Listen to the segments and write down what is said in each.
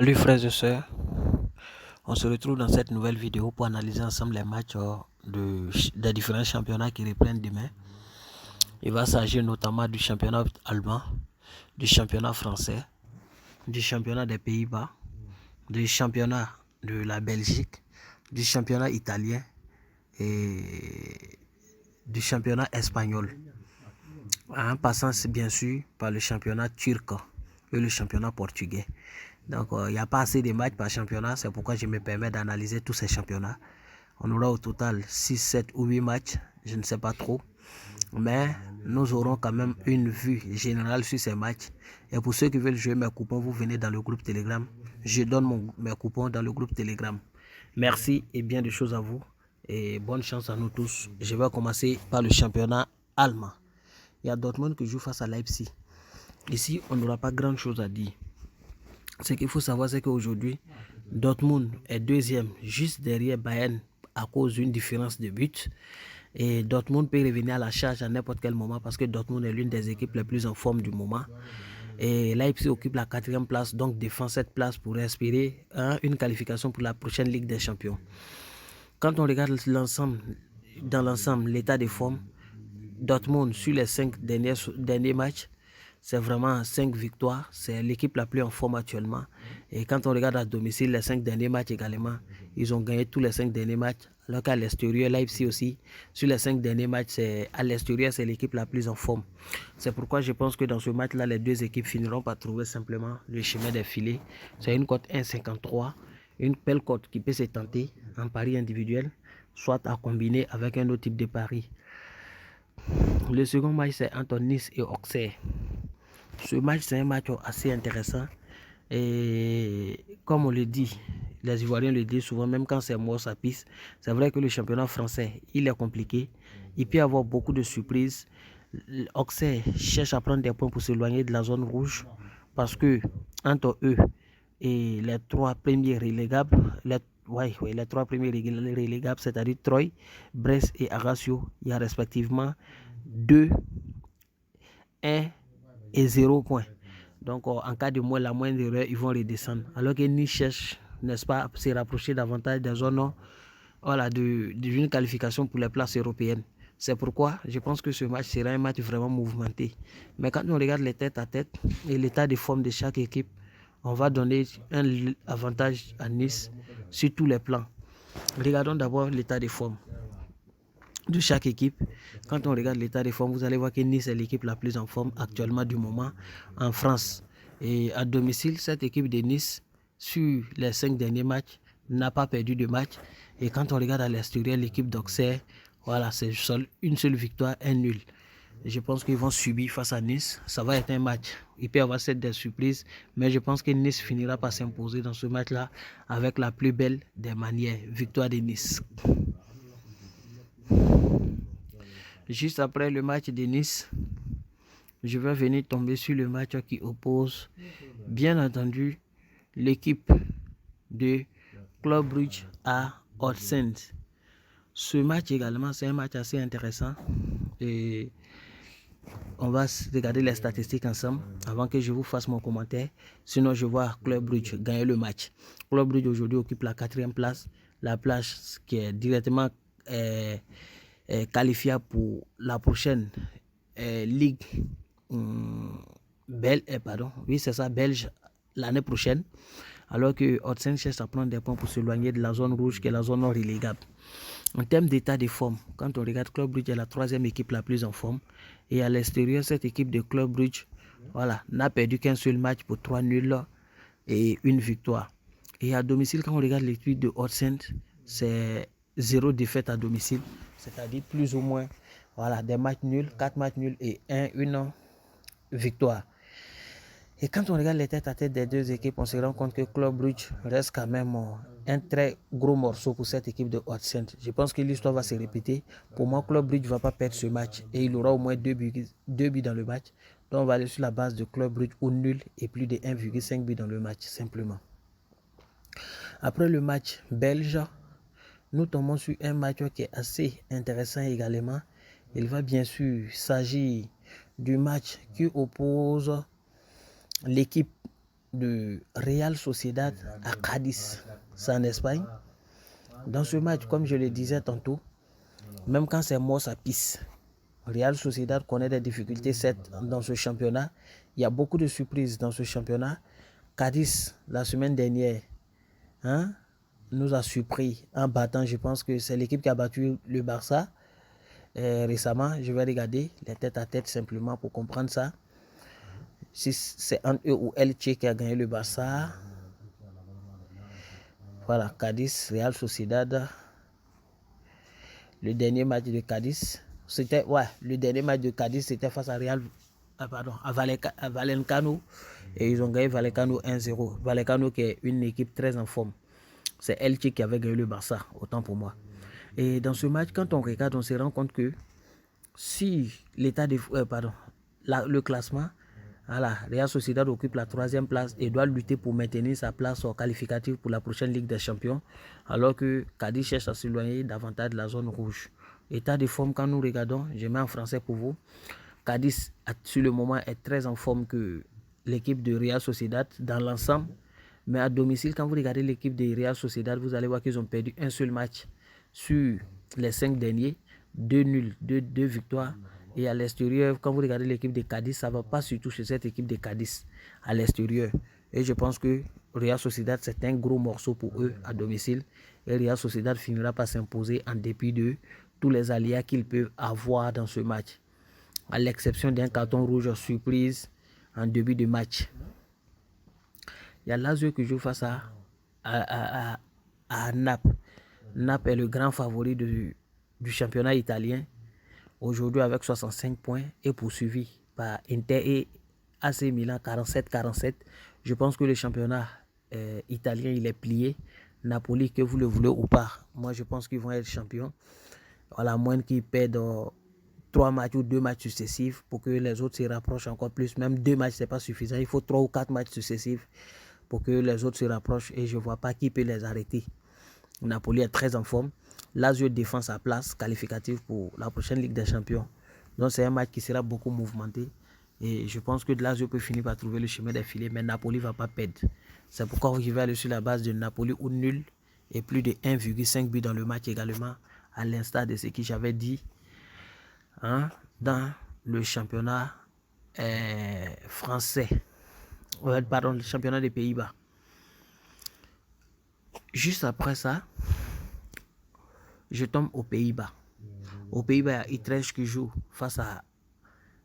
Salut frères et sœurs, on se retrouve dans cette nouvelle vidéo pour analyser ensemble les matchs des différents championnats qui reprennent demain. Il va s'agir notamment du championnat allemand, du championnat français, du championnat des Pays-Bas, du championnat de la Belgique, du championnat italien et du championnat espagnol. En passant bien sûr par le championnat turc et le championnat portugais. Donc, il n'y a pas assez de matchs par championnat, c'est pourquoi je me permets d'analyser tous ces championnats. On aura au total 6, 7 ou 8 matchs, je ne sais pas trop. Mais nous aurons quand même une vue générale sur ces matchs. Et pour ceux qui veulent jouer mes coupons, vous venez dans le groupe Telegram. Je donne mes coupons dans le groupe Telegram. Merci et bien de choses à vous. Et bonne chance à nous tous. Je vais commencer par le championnat allemand. Il y a Dortmund qui joue face à Leipzig. Ici, on n'aura pas grand chose à dire. Ce qu'il faut savoir, c'est qu'aujourd'hui, Dortmund est deuxième, juste derrière Bayern, à cause d'une différence de but. Et Dortmund peut revenir à la charge à n'importe quel moment parce que Dortmund est l'une des équipes les plus en forme du moment. Et Leipzig occupe la 4e place, donc défend cette place pour espérer une qualification pour la prochaine Ligue des Champions. Quand on regarde dans l'ensemble, l'état de forme, Dortmund, sur les 5 derniers matchs, c'est vraiment 5 victoires. C'est l'équipe la plus en forme actuellement. Et quand on regarde à domicile les 5 derniers matchs également, ils ont gagné tous les 5 derniers matchs. Alors qu'à l'extérieur, Leipzig aussi, sur les 5 derniers matchs, à l'extérieur, c'est l'équipe la plus en forme. C'est pourquoi je pense que dans ce match-là, les deux équipes finiront par trouver simplement le chemin des filets. C'est une cote 1,53. Une belle cote qui peut se tenter en pari individuel, soit à combiner avec un autre type de pari. Le second match, c'est entre Nice et Auxerre. Ce match, c'est un match assez intéressant. Et comme on le dit, les Ivoiriens le disent souvent, même quand c'est mort, ça pisse. C'est vrai que le championnat français, il est compliqué. Il peut y avoir beaucoup de surprises. Auxerre cherche à prendre des points pour s'éloigner de la zone rouge. Parce que entre eux et les 3 premiers relégables, les 3 premiers relégables, c'est-à-dire Troyes, Brest et Ajaccio, il y a respectivement 2, 1 et 0 points. Donc, en cas de la moindre erreur, ils vont redescendre. Alors que Nice cherche, n'est-ce pas, à se rapprocher davantage des zones d'une qualification pour les places européennes. C'est pourquoi je pense que ce match sera un match vraiment mouvementé. Mais quand on regarde les têtes à tête et l'état de forme de chaque équipe, on va donner un avantage à Nice sur tous les plans. Regardons d'abord l'état de forme de chaque équipe. Quand on regarde l'état de forme, vous allez voir que Nice est l'équipe la plus en forme actuellement du moment en France. Et à domicile, cette équipe de Nice, sur les 5 derniers matchs, n'a pas perdu de match. Et quand on regarde à l'extérieur, l'équipe d'Auxerre, voilà, c'est une seule victoire, un nul. Je pense qu'ils vont subir face à Nice. Ça va être un match. Il peut y avoir des surprises, mais je pense que Nice finira par s'imposer dans ce match-là avec la plus belle des manières. Victoire de Nice. Juste après le match de Nice, je vais venir tomber sur le match qui oppose, bien entendu, l'équipe de Club Brugge à Odsens. Ce match également, c'est un match assez intéressant. Et on va regarder les statistiques ensemble avant que je vous fasse mon commentaire. Sinon, je vois Club Brugge gagner le match. Club Brugge aujourd'hui occupe la 4e place. La place qui est directement qualifiable pour la prochaine Ligue belge l'année prochaine, alors que Hotsen cherche à prendre des points pour s'éloigner de la zone rouge qui est la zone non relégable. En termes d'état de forme, quand on regarde Club Brugge est la 3e équipe la plus en forme, et à l'extérieur, cette équipe de Club Brugge n'a perdu qu'un seul match pour 3 nuls et une victoire. Et à domicile, quand on regarde l'équipe de Hotsen, c'est 0 défaite à domicile, c'est-à-dire plus ou moins des matchs nuls, 4 matchs nuls et une victoire. Et quand on regarde les têtes à tête des deux équipes, on se rend compte que Club Brugge reste quand même un très gros morceau pour cette équipe de Hotsen. Je pense que l'histoire va se répéter. Pour moi, Club Brugge ne va pas perdre ce match et il aura au moins 2 buts dans le match. Donc on va aller sur la base de Club Brugge au nul et plus de 1,5 but dans le match, simplement. Après le match belge, nous tombons sur un match qui est assez intéressant également. Il va bien sûr s'agir du match qui oppose l'équipe de Real Sociedad à Cadiz, c'est en Espagne. Dans ce match, comme je le disais tantôt, même quand c'est mort, ça pisse. Real Sociedad connaît des difficultés dans ce championnat. Il y a beaucoup de surprises dans ce championnat. Cadiz, la semaine dernière, nous a surpris en battant. Je pense que c'est l'équipe qui a battu le Barça récemment. Je vais regarder les têtes à tête simplement pour comprendre ça. Si c'est entre eux ou Elche qui a gagné le Barça. Voilà, Cadiz, Real Sociedad. Le dernier match de Cadiz, c'était le dernier match de Cadiz, c'était face à à Valencano. Et ils ont gagné Valencano 1-0. Valencano qui est une équipe très en forme. C'est Elche qui avait gagné le Barça, autant pour moi. Et dans ce match, quand on regarde, on se rend compte que si le classement, voilà, Real Sociedad occupe la 3e place et doit lutter pour maintenir sa place qualificative pour la prochaine Ligue des Champions, alors que Cadiz cherche à s'éloigner davantage de la zone rouge. État de forme, quand nous regardons, je mets en français pour vous, Cadiz, sur le moment, est très en forme que l'équipe de Real Sociedad dans l'ensemble. Mais à domicile, quand vous regardez l'équipe de Real Sociedad, vous allez voir qu'ils ont perdu un seul match sur les 5 derniers, 2 nuls, 2 victoires. Et à l'extérieur, quand vous regardez l'équipe de Cadiz, ça ne va pas surtout chez cette équipe de Cadiz à l'extérieur. Et je pense que Real Sociedad, c'est un gros morceau pour eux à domicile. Et Real Sociedad finira par s'imposer en dépit de tous les aléas qu'ils peuvent avoir dans ce match. À l'exception d'un carton rouge surprise en début de match. Il y a Lazio qui joue face à Naples. Naples est le grand favori du championnat italien. Aujourd'hui avec 65 points et poursuivi par Inter et AC Milan 47-47. Je pense que le championnat italien il est plié. Napoli, que vous le voulez ou pas, moi je pense qu'ils vont être champions. À moins qu'ils perdent 3 matchs ou 2 matchs successifs pour que les autres se rapprochent encore plus. Même 2 matchs, ce n'est pas suffisant. Il faut 3 ou 4 matchs successifs pour que les autres se rapprochent et je ne vois pas qui peut les arrêter. Napoli est très en forme. Lazio défend sa place qualificative pour la prochaine Ligue des Champions. Donc c'est un match qui sera beaucoup mouvementé. Et je pense que Lazio peut finir par trouver le chemin des filets, mais Napoli ne va pas perdre. C'est pourquoi je vais aller sur la base de Napoli ou nul et plus de 1,5 but dans le match également, à l'instar de ce que j'avais dit dans le championnat français. Pardon, le championnat des Pays-Bas. Juste après ça, je tombe aux Pays-Bas. Aux Pays-Bas, il y a Utrecht qui joue face à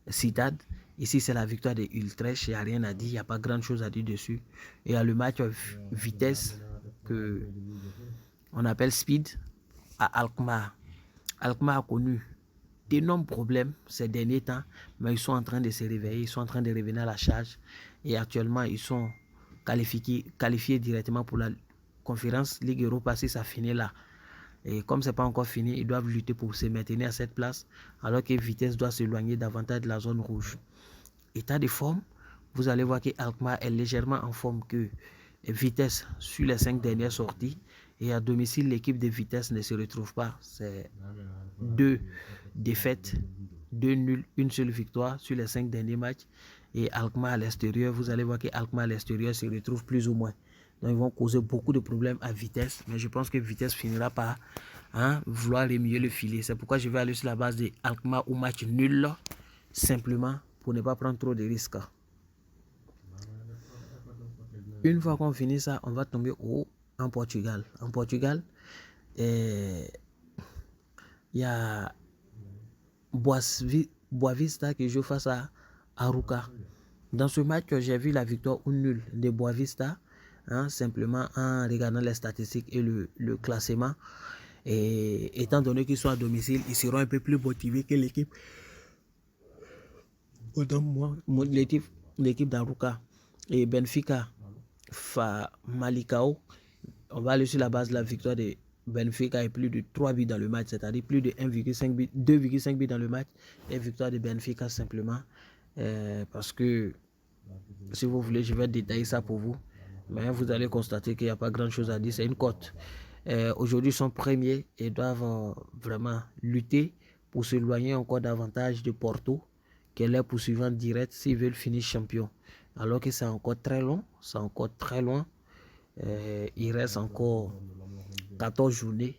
Ciudad. Ici, c'est la victoire de Utrecht. Il n'y a rien à dire. Il n'y a pas grand chose à dire dessus. Et il y a le match vitesse que on appelle Speed à Alkmaar. Alkmaar a connu d'énormes problèmes ces derniers temps, mais ils sont en train de se réveiller. Ils sont en train de revenir à la charge. Et actuellement, ils sont qualifiés directement pour la conférence Ligue Europa si ça finit là. Et comme ce n'est pas encore fini, ils doivent lutter pour se maintenir à cette place, alors que Vitesse doit s'éloigner davantage de la zone rouge. État de forme, vous allez voir que Alkmaar est légèrement en forme que Vitesse sur les 5 dernières sorties. Et à domicile, l'équipe de Vitesse ne se retrouve pas. C'est 2 défaites, 2 nuls, une seule victoire sur les 5 derniers matchs. Et Alkmaar à l'extérieur, vous allez voir que Alkmaar à l'extérieur se retrouve plus ou moins. Donc ils vont causer beaucoup de problèmes à Vitesse. Mais je pense que Vitesse finira par vouloir remuer le filet. C'est pourquoi je vais aller sur la base de Alkmaar ou match nul. Simplement pour ne pas prendre trop de risques. Une fois qu'on finit ça, on va tomber en Portugal. En Portugal, il y a Boavista qui joue face à Arouca. Dans ce match, j'ai vu la victoire ou nul de Boavista. Simplement en regardant les statistiques et le classement. Et étant donné qu'ils sont à domicile, ils seront un peu plus motivés que l'équipe. L'équipe d'Arouca et Benfica Malicao. On va aller sur la base de la victoire de Benfica et plus de 3 buts dans le match, c'est-à-dire plus de 1,5 buts, 2,5 buts dans le match et victoire de Benfica simplement. Parce que si vous voulez, je vais détailler ça pour vous. Mais vous allez constater qu'il n'y a pas grand-chose à dire. C'est une cote. Aujourd'hui, ils sont premiers et doivent vraiment lutter pour s'éloigner encore davantage de Porto, qui est leur poursuivant direct s'ils veulent finir champion. alors que c'est encore très long, c'est encore très loin. Il reste encore 14 journées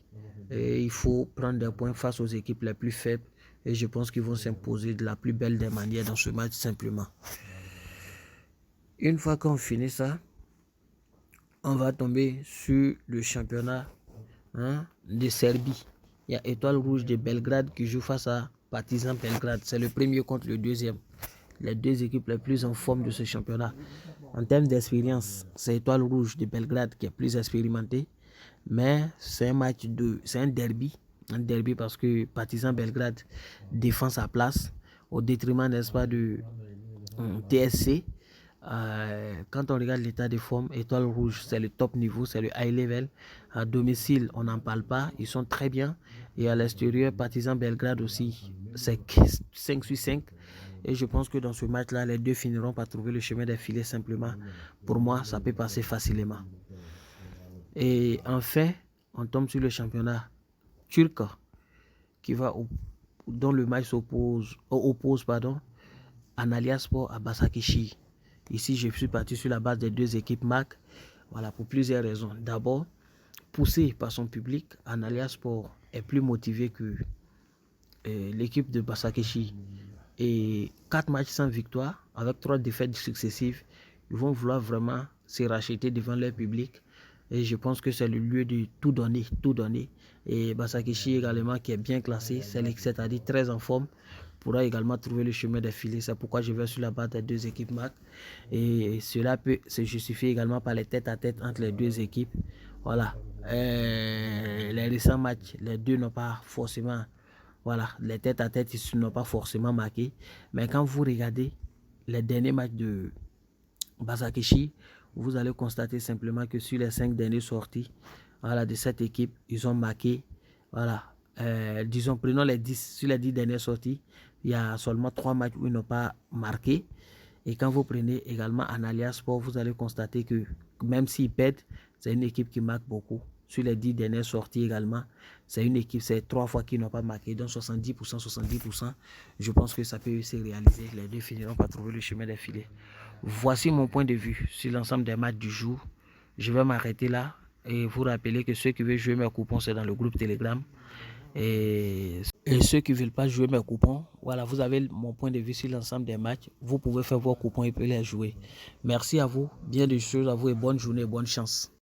et il faut prendre des points face aux équipes les plus faibles et je pense qu'ils vont s'imposer de la plus belle des manières dans ce match simplement. Une fois qu'on finit ça, on va tomber sur le championnat de Serbie. Il y a Étoile Rouge de Belgrade qui joue face à Partizan Belgrade. C'est le premier contre le deuxième. Les deux équipes les plus en forme de ce championnat. En termes d'expérience, c'est Étoile Rouge de Belgrade qui est plus expérimenté. Mais c'est un derby. Un derby parce que Partizan Belgrade défend sa place au détriment, n'est-ce pas, du TSC. Quand on regarde l'état de forme, Étoile Rouge, c'est le top niveau, c'est le high level. À domicile, on n'en parle pas, ils sont très bien. Et à l'extérieur, Partizan Belgrade aussi, c'est 5 sur 5. Et je pense que dans ce match-là, les deux finiront par trouver le chemin des filets simplement. Pour moi, ça peut passer facilement. Et enfin, on tombe sur le championnat turc dont le match oppose Antalyaspor à Başakşehir. Ici, je suis parti sur la base des deux équipes MAC. Voilà, pour plusieurs raisons. D'abord, poussé par son public, Antalyaspor est plus motivé que l'équipe de Başakşehir. Et 4 matchs sans victoire, avec 3 défaites successives, ils vont vouloir vraiment se racheter devant leur public. Et je pense que c'est le lieu de tout donner, tout donner. Et Başakşehir également, qui est bien classé, c'est-à-dire très en forme, pourra également trouver le chemin des filets. C'est pourquoi je vais sur la base des deux équipes MAC. Et cela peut se justifier également par les tête-à-tête entre les deux équipes. Voilà. Les récents matchs, les deux n'ont pas forcément... Voilà, les tête-à-tête, ils n'ont pas forcément marqué. Mais quand vous regardez les derniers matchs de Başakşehir, vous allez constater simplement que sur les 5 dernières sorties, voilà, de cette équipe, ils ont marqué, voilà, disons, prenons les 10, sur les 10 dernières sorties, il y a seulement 3 matchs où ils n'ont pas marqué. Et quand vous prenez également Antalyaspor, vous allez constater que même s'ils perdent, c'est une équipe qui marque beaucoup. Sur les 10 dernières sorties également, c'est une équipe, c'est 3 fois qu'ils n'ont pas marqué, donc 70%, 70%. Je pense que ça peut se réaliser. Les deux finiront par trouver le chemin des filets. Voici mon point de vue sur l'ensemble des matchs du jour. Je vais m'arrêter là et vous rappeler que ceux qui veulent jouer mes coupons, c'est dans le groupe Telegram. Et ceux qui ne veulent pas jouer mes coupons, voilà, vous avez mon point de vue sur l'ensemble des matchs. Vous pouvez faire vos coupons et les jouer. Merci à vous, bien des choses à vous et bonne journée, bonne chance.